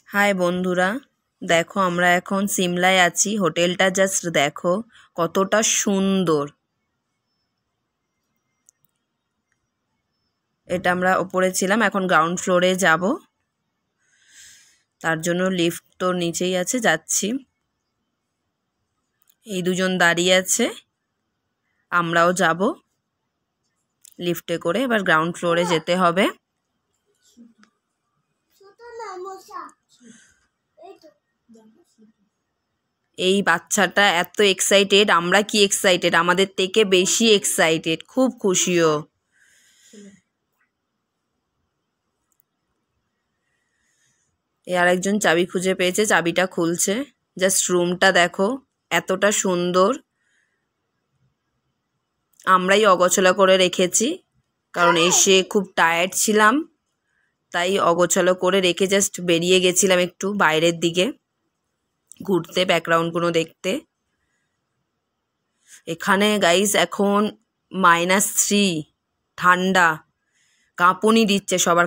High বন্ধুরা, দেখো আমরা এখন সিমলায় আছি। হোটেলটা জাস্ট দেখো কতটা সুন্দর। এটা আমরা ওপরে ছিলাম, এখন গ্রাউন্ড ফ্লোরে যাব। তার জন্য লিফট তো নিচেই আছে, যাচ্ছি। এই দুজন দাঁড়িয়ে আছে, আমরাও যাব লিফটে করে। এবার গ্রাউন্ড ফ্লোরে যেতে হবে। এই বাচ্চাটা এত এক্সাইটেড, আমরা কি এক্সাইটেড, আমাদের থেকে বেশি এক্সাইটেড, খুব খুশিও। আরেকজন চাবি খুঁজে পেয়েছে, চাবিটা খুলছে। জাস্ট রুমটা দেখো এতটা সুন্দর। আমরাই অগোছালো করে রেখেছি, কারণ এসে খুব টায়ার্ড ছিলাম, তাই অগোছালো করে রেখে জাস্ট বেরিয়ে গেছিলাম একটু বাইরের দিকে ঘুরতে, ব্যাকগ্রাউন্ডগুলো দেখতে। এখানে গাইস এখন -3, ঠান্ডা, কাঁপুনি দিচ্ছে সবার,